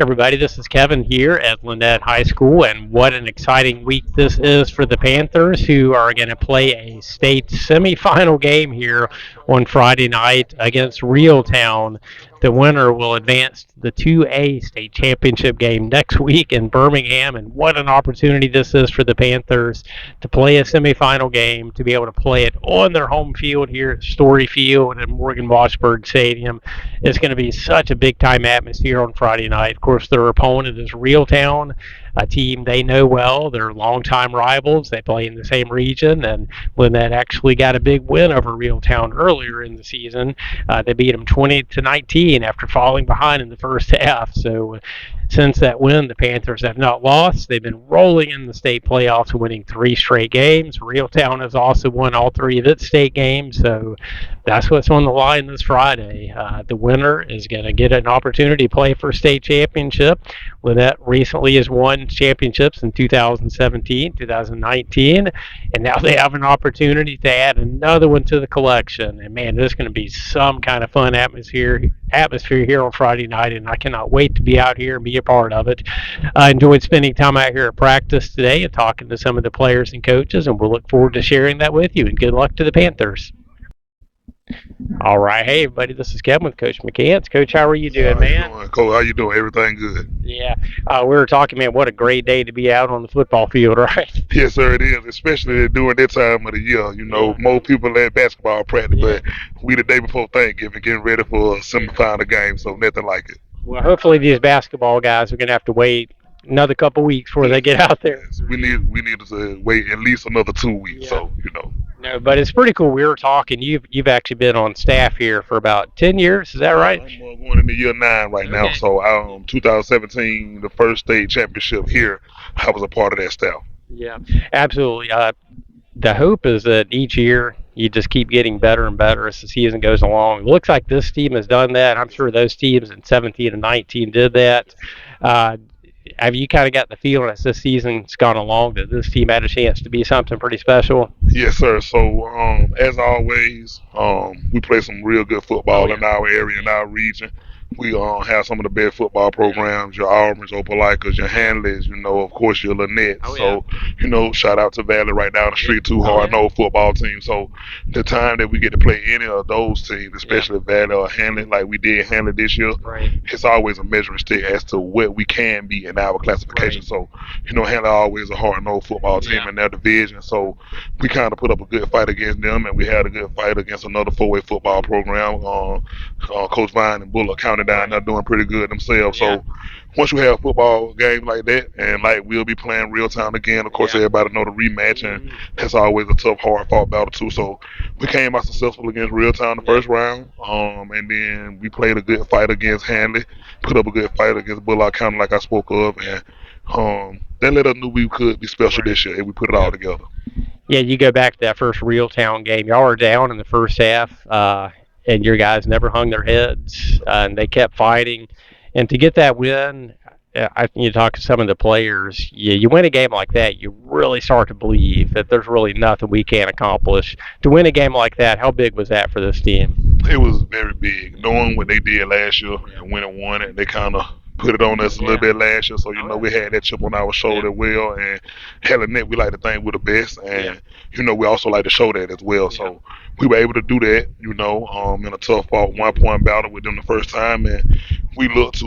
Everybody, this is Kevin here at Lanett High School, and what an exciting week this is for the Panthers, who are going to play a state semifinal game here on Friday night against Reeltown. The winner will advance to the 2A state championship game next week in Birmingham, and what an opportunity this is for the Panthers to play a semifinal game, to be able to play it on their home field here at Story Field at Morgan Washburn Stadium. It's going to be such a big time atmosphere on Friday night. Of course, their opponent is Reeltown, a team they know well. They're longtime rivals. They play in the same region, and Lanett actually got a big win over Reeltown earlier in the season. They beat them 20-19 after falling behind in the first half. So since that win, the Panthers have not lost. They've been rolling in the state playoffs, winning three straight games. Reeltown has also won all three of its state games, so that's what's on the line this Friday. The winner is going to get an opportunity to play for a state championship. Lanett recently has won championships in 2017, 2019, and now they have an opportunity to add another one to the collection. And man, this is going to be some kind of fun atmosphere here on Friday night, and I cannot wait to be out here and be a part of it. I enjoyed spending time out here at practice today and talking to some of the players and coaches, and we'll look forward to sharing that with you. And good luck to the Panthers. All right, hey everybody, this is Kevin with Coach McCants. Coach, how are you doing, How you man? doing, Cole? How you doing? Everything good? Yeah, we were talking, man. What a great day to be out on the football field, right? Yes, sir, it is. Especially during that time of the year. Yeah, More people at basketball practice, yeah. but we the day before Thanksgiving getting ready for a semifinal game, so nothing like it. Well, hopefully these basketball guys are going to have to wait another couple weeks before they Yes, get out there. yes. We need to wait at least another 2 weeks. Yeah. So. No, but it's pretty cool. We were talking. You've actually been on staff here for about 10 years. Is that right? I'm going into year 9 right now. Okay. So 2017, the first state championship here, I was a part of that staff. Yeah, absolutely. The hope is that each year you just keep getting better and better as the season goes along. It looks like this team has done that. I'm sure those teams in 17 and 19 did that. Uh, have you kind of got the feeling as this season's gone along that this team had a chance to be something pretty special? Yes, sir. So, as always, we play some real good Oh football yeah, in our area, in our region. We have some of the best football programs, your Auburn's, Opelikas, your Hanleys, of course, your Lanett. oh yeah, So, shout out to Valley right down the street, too, oh hard yeah, no football team. So, the time that we get to play any of those teams, yeah, especially Valley or Hanley, like we did Hanley this year, right, it's always a measuring stick as to what we can be in our right, classification. So, Hanley always a hard no football team yeah, in their division. So, we kind of put up a good fight against them, and we had a good fight against another 4A football program. Coach Vine and Bullock County down right, there doing pretty good themselves. yeah, So once you have football games like that, and like we'll be playing Reeltown again, of course yeah, everybody know the rematch, and hmm, that's always a tough, hard fought battle too. So we came out successful against Reeltown the yeah. first round, and then we played a good fight against Hanley, put up a good fight against Bullock County, like I spoke of, and that let us know we could be special Right. this year, and we put it all Yeah. together. Yeah, you go back to that first Reeltown game. Y'all were down in the first half, and your guys never hung their heads, and they kept fighting. And to get that win, you talk to some of the players. You win a game like that, you really start to believe that there's really nothing we can't accomplish. To win a game like that, how big was that for this team? It was very big. Knowing what they did last year and when it won it, they kind of put it on us a little Yeah. bit last year. So, Oh we had that chip on our yeah. shoulder well. And Helen Net, we like to think we're the best. Yeah. And, we also like to show that as well. Yeah. So, we were able to do that, in a tough fought 1 point battle with them the first time. And we looked to,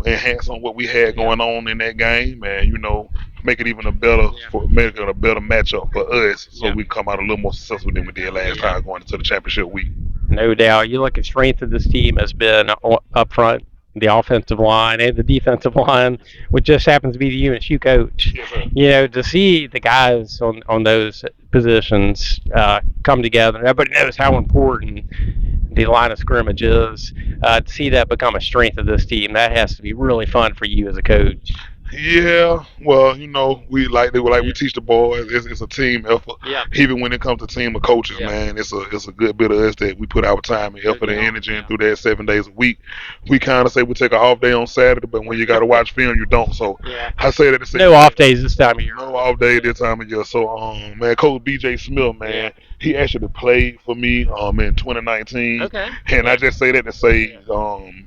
enhance on what we had Yeah. going on in that game and, make it even a better Yeah. make it a better matchup for us so Yeah. we come out a little more successful than we did last Yeah. time going into the championship week. No doubt. You look at strength of this team has been up front, the offensive line and the defensive line, which just happens to be the UNSU coach. Yes, sir. To see the guys on those positions come together, everybody knows how important the line of scrimmage is. To see that become a strength of this team, that has to be really fun for you as a coach. Yeah, well, we Yeah. teach the boys. It's a team effort. Yeah. Even when it comes to team of coaches, Yeah. man, it's a good bit of us that we put our time and No effort and doubt. energy in Yeah. through that 7 days a week. We kind of say we take an off day on Saturday, but when you got to watch film, you don't. So Yeah. I say that to say No off days this time of year, no right? off day Yeah. this time of year. So man, Coach BJ Smith, Yeah. man, he actually played for me in 2019, Okay. and I Yeah. just say that to say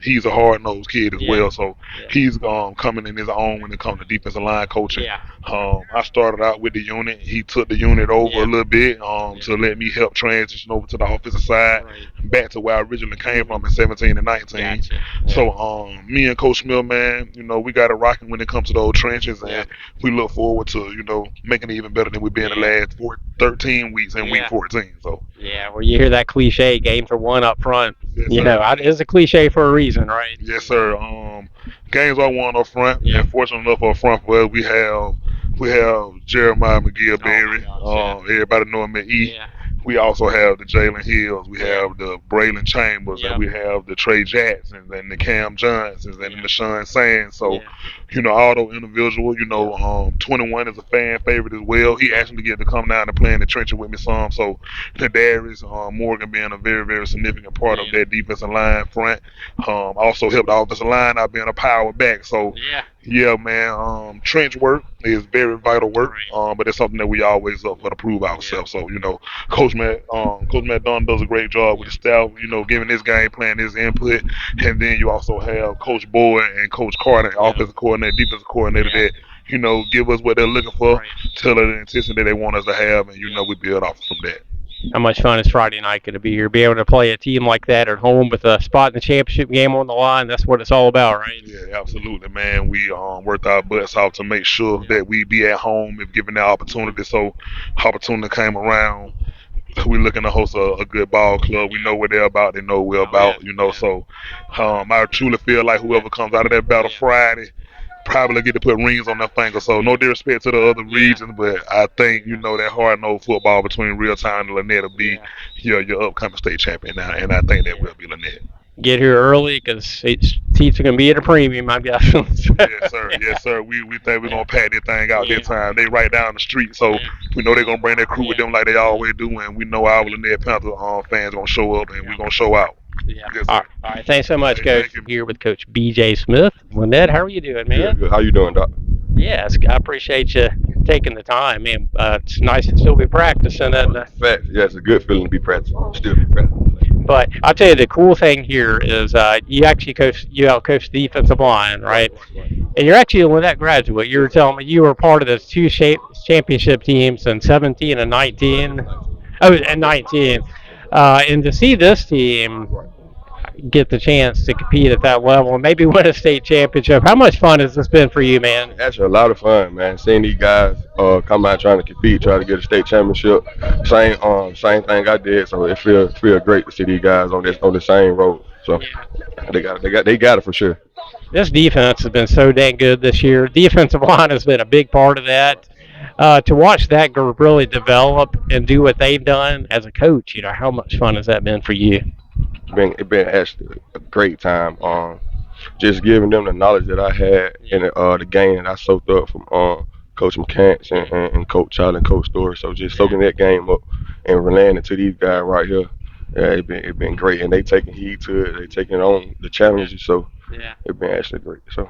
he's a hard nosed kid as Yeah. well. So Yeah. he's coming in his own when it comes to defensive line coaching. Yeah. I started out with the unit. He took the unit over Yeah. a little bit to let me help transition over to the offensive side, Right. back to where I originally came from in 17 and 19. Gotcha. So me and Coach Mill, man, we got it rocking when it comes to those trenches, and Yeah. we look forward to making it even better than we've been the Yeah. last 13 weeks in week Yeah. 14. So Yeah. Well, you hear that cliche, games are won up front. yes, You know, sir. it's a cliche for a reason, right? Yes, sir. Games are won up front, Yeah. and fortunate enough up front for us, we have Jeremiah McGill Oh my Berry. gosh. Everybody know him at E. Yeah. We also have the Jalen Hills. We Yeah. have the Braylon Chambers, Yep. and we have the Trey Jacksons, and the Cam Johnsons, and Yeah. the Sean Sands. So, Yeah. all those individuals. 21 is a fan favorite as well. He actually get to come down and play in the trenches with me some. So, the Darius Morgan being a very, very significant part of Yeah. that defensive line front. Also helped the offensive line out being a power back. So, Yeah. yeah, man. Trench work is very vital work. Right. But it's something that we always up for to prove ourselves. So, Coach Matt Dunn does a great job with the staff. Giving this game plan, his input, and then you also have Coach Boyd and Coach Carter, offensive coordinator, defensive coordinator, Yeah. that give us what they're looking for, Right. tell us the intensity they want us to have, and we build off from that. How much fun is Friday night going to be here? Be able to play a team like that at home with a spot in the championship game on the line. That's what it's all about, right? Yeah, absolutely, man. We worked our butts off to make sure that we be at home if given the opportunity. So, opportunity came around. We looking to host a good ball club. We know what they're about. They know what we're about. So I truly feel like whoever comes out of that battle Friday probably get to put rings on their finger. So no disrespect to the other regions, but I think that hard nosed football between Reeltown and Lanett will be your upcoming state champion now, and I think that will be Lanett. Get here early because seats are going to be at a premium, I guess. Yes, sir. Yes, sir. We think we're gonna pack that thing out this time. They right down the street, so we know they're gonna bring their crew with them like they always do, and we know our Lanett Panthers fans gonna show up, and we're gonna show out. Yeah. Yes, All sir. right. Thanks so much, Hey, Coach. thank you. Here with Coach B.J. Smith. Lanett, how are you doing, man? Good, good. How you doing, Doc? Yes, I appreciate you taking the time, man. It's nice to still be practicing. Fact, yeah, it's a good feeling to be practicing. Still be practicing. But I'll tell you, the cool thing here is you actually out-coach the defensive line, right? And you're actually a Lanett graduate. You were telling me you were part of the two championship teams in 17 and 19. Oh, and 19. And to see this team get the chance to compete at that level and maybe win a state championship, how much fun has this been for you, man? Actually, a lot of fun, man. Seeing these guys come out trying to compete, try to get a state championship. Same thing I did. So it feel great to see these guys on the same road. So they got it for sure. This defense has been so dang good this year. Defensive line has been a big part of that. To watch that group really develop and do what they've done as a coach, how much fun has that been for you? It's been actually a great time. Just giving them the knowledge that I had in the game that I soaked up from Coach McCants and Coach Charlie and Coach Story. So just soaking that game up and relaying it to these guys right here. Yeah, it's been great, and they taking heed to it. They taking on the challenges. So it's been actually great. So.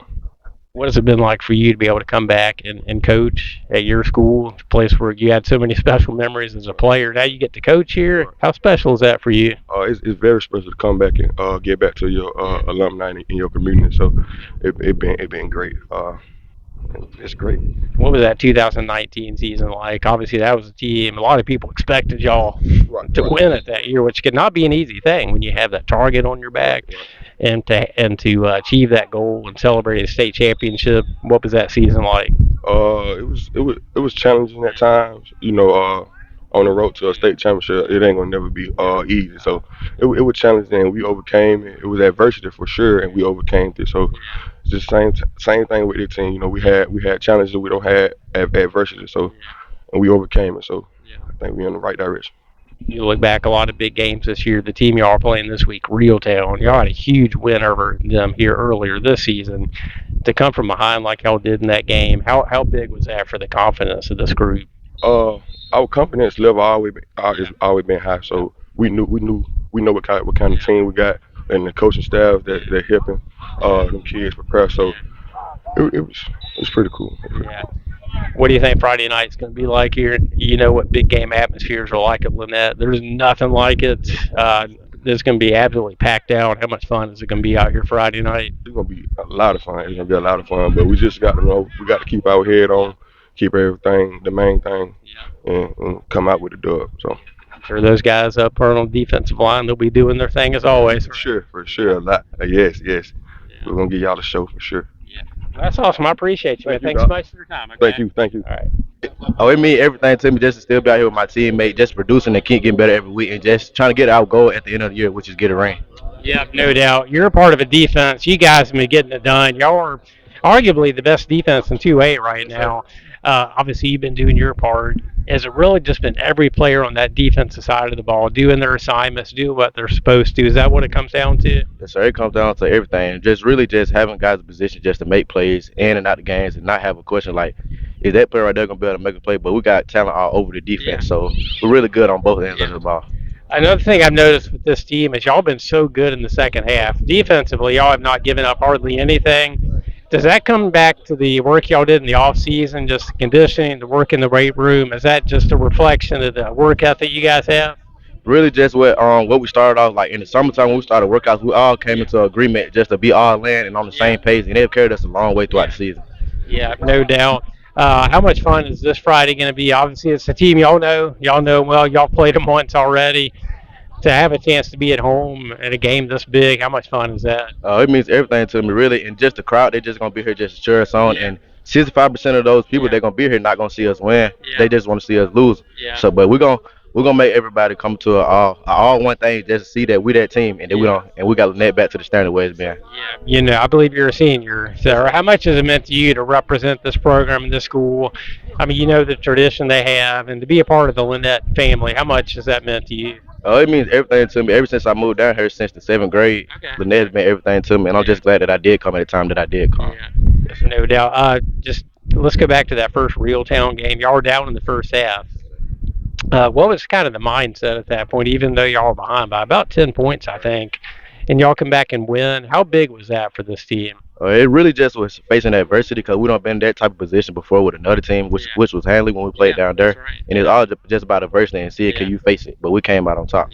What has it been like for you to be able to come back and coach at your school, a place where you had so many special memories as a player? Now you get to coach here. How special is that for you? It's very special to come back and get back to your alumni in your community. So it been great. It's great. What was that 2019 season like? Obviously, that was a team. A lot of people expected y'all to win it that year, which could not be an easy thing when you have that target on your back. And to achieve that goal and celebrate a state championship, what was that season like? It was challenging at times. On the road to a state championship, it ain't gonna never be easy. So it was challenging, and we overcame it. It was adversity for sure, and we overcame it. So it's just same thing with the team. We had challenges we don't have adversity. So and we overcame it. So I think we're in the right direction. You look back, a lot of big games this year. The team y'all are playing this week, Reeltown, y'all had a huge win over them here earlier this season. To come from behind like y'all did in that game, how big was that for the confidence of this group? Our confidence level has always been high. So we know what kind of team we got, and the coaching staff that helping them kids prepare. So it was pretty cool. Yeah. What do you think Friday night's going to be like here? You know what big game atmospheres are like at Lanett. There's nothing like it. It's going to be absolutely packed out. How much fun is it going to be out here Friday night? It's gonna be a lot of fun. It's gonna be a lot of fun. But we just got to know we got to keep our head on, keep everything the main thing, and come out with a dub. So I'm sure those guys up front on the defensive line, they'll be doing their thing as always. for sure, a lot. Yes, yes. We're gonna give y'all a show for sure. That's awesome. I appreciate you, man. Thank you, Thanks so much for your time. Okay? Thank you. All right. Oh, it means everything to me just to still be out here with my teammate, just producing and keep getting better every week, and just trying to get our goal at the end of the year, which is get a ring. Yeah, no doubt. You're a part of a defense. You guys have been getting it done. Y'all are arguably the best defense in 2A right now. Obviously, you've been doing your part. Has it really just been every player on that defensive side of the ball doing their assignments, doing what they're supposed to? Is that what it comes down to? Yes, sir. It comes down to everything. Just really just having guys in position just to make plays in and out the games and not have a question like, is that player right there going to be able to make a play? But we got talent all over the defense, so we're really good on both ends of the ball. Another thing I've noticed with this team is y'all been so good in the second half. Defensively, y'all have not given up hardly anything. Does that come back to the work y'all did in the offseason, just the conditioning, the work in the weight room? Is that just a reflection of the work ethic you guys have? Really just what we started off like in the summertime when we started workouts, we all came into agreement just to be all in and on the same page, and they've carried us a long way throughout the season. Yeah, no doubt. How much fun is this Friday going to be? Obviously, it's a team y'all know. Y'all know well. Y'all played them once already. To have a chance to be at home at a game this big, how much fun is that? It means everything to me, really, and just the crowd. They're just gonna be here just to cheer us on, and 65% of those people they're gonna be here not gonna see us win. They just want to see us lose. So, but we're gonna make everybody come to all one thing just to see that we that team, and then we got Lanett back to the standard where it's been. You know, I believe you're a senior, Sarah. How much has it meant to you to represent this program and this school? I mean, you know the tradition they have, and to be a part of the Lanett family. How much has that meant to you? It means everything to me. Ever since I moved down here, since the 7th grade, Lanett has been everything to me, and I'm just glad that I did come at the time that I did come. No doubt. Just let's go back to that first Reeltown game. Y'all were down in the first half. What was kind of the mindset at that point, even though y'all were behind by about 10 points, I think, and y'all come back and win? How big was that for this team? It really just was facing adversity because we don't been in that type of position before with another team, which was Hanley when we played down there. And it's all just about adversity and see it, can you face it? But we came out on top.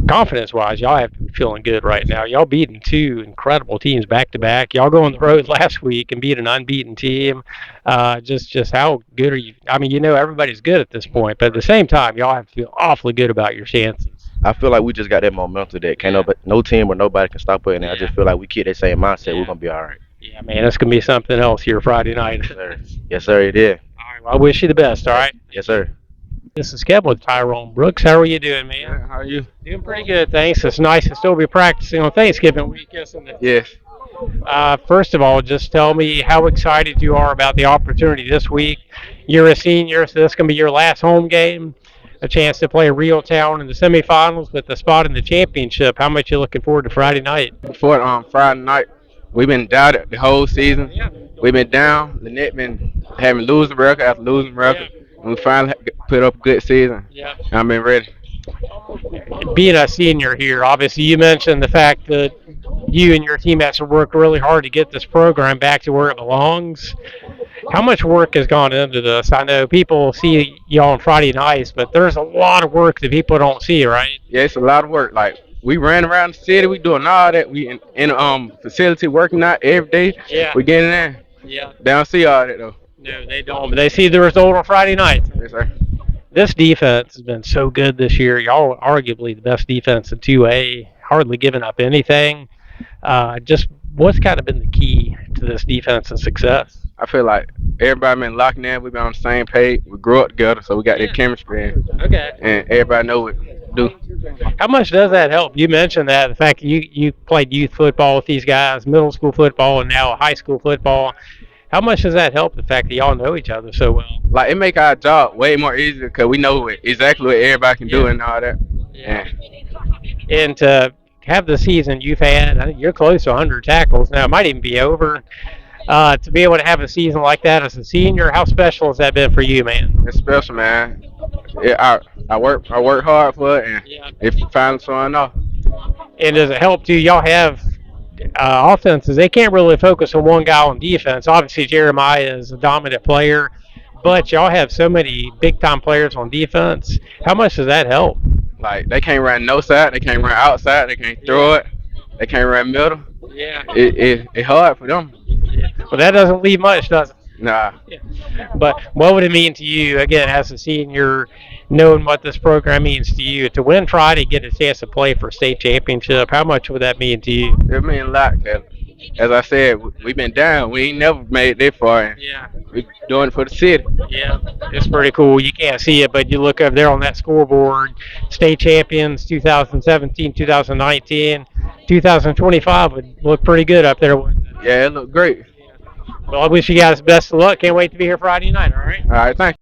Confidence-wise, y'all have to be feeling good right now. Y'all beating two incredible teams back-to-back. Y'all go on the road last week and beat an unbeaten team. Just how good are you? I mean, you know everybody's good at this point, but at the same time, y'all have to feel awfully good about your chances. I feel like we just got that momentum that can't no team or nobody can stop it, and I just feel like we keep that same mindset. We're gonna be all right. Yeah, man, it's gonna be something else here Friday night. Yes, sir, it is. All right, well, I wish you the best. All right. Yes, sir. This is Kevin with Tyrone. Brooks, how are you doing, man? Yeah, how are you? Doing pretty good, thanks. It's nice to still be practicing on Thanksgiving week, isn't it? Yes. First of all, just tell me how excited you are about the opportunity this week. You're a senior, so this is going to be your last home game, a chance to play Reeltown in the semifinals with a spot in the championship. How much you looking forward to Friday night? Before Friday night, we've been doubted the whole season. We've been down. Lanett been having losing record after losing record. And we finally put up a good season. I've been ready. Being a senior here, obviously you mentioned the fact that you and your teammates have worked really hard to get this program back to where it belongs. How much work has gone into this? I know people see y'all on Friday nights, but there's a lot of work that people don't see, right? Yeah, it's a lot of work. Like, we ran around the city, we doing all that. We in facility working out every day. Yeah. We getting there. Yeah. They don't see all that though. No, they don't. But they see the result on Friday night. Yes, sir. This defense has been so good this year. Y'all are arguably the best defense in 2A, hardly giving up anything. Just what's kind of been the key to this defense's success? I feel like everybody been locking in. We've been on the same page. We grew up together, so we got that chemistry. Okay. And everybody know what to do. How much does that help? You mentioned that, the fact that you played youth football with these guys, middle school football, and now high school football. How much does that help, the fact that y'all know each other so well? Like, it make our job way more easier because we know exactly what everybody can do and all that. Yeah. And to have the season you've had, I think you're close to 100 tackles now. It might even be over. To be able to have a season like that as a senior, how special has that been for you, man? It's special, man. I work hard for it, and it's finally showing off. And does it help too? Y'all have offenses. They can't really focus on one guy on defense. Obviously, Jeremiah is a dominant player, but y'all have so many big-time players on defense. How much does that help? Like they can't run no side, they can't run outside, they can't throw it, they can't run middle. Yeah. It's hard for them. Well, that doesn't leave much, does it? Nah. But what would it mean to you, again, as a senior, knowing what this program means to you, to win Friday, get a chance to play for state championship? How much would that mean to you? It mean a lot. 'Cause as I said, we've been down. We ain't never made it this far. And we doing it for the city. Yeah, it's pretty cool. You can't see it, but you look over there on that scoreboard. State champions 2017, 2019, 2025 would look pretty good up there. Yeah, it looked great. Well, I wish you guys best of luck. Can't wait to be here Friday night, all right? All right, thank you.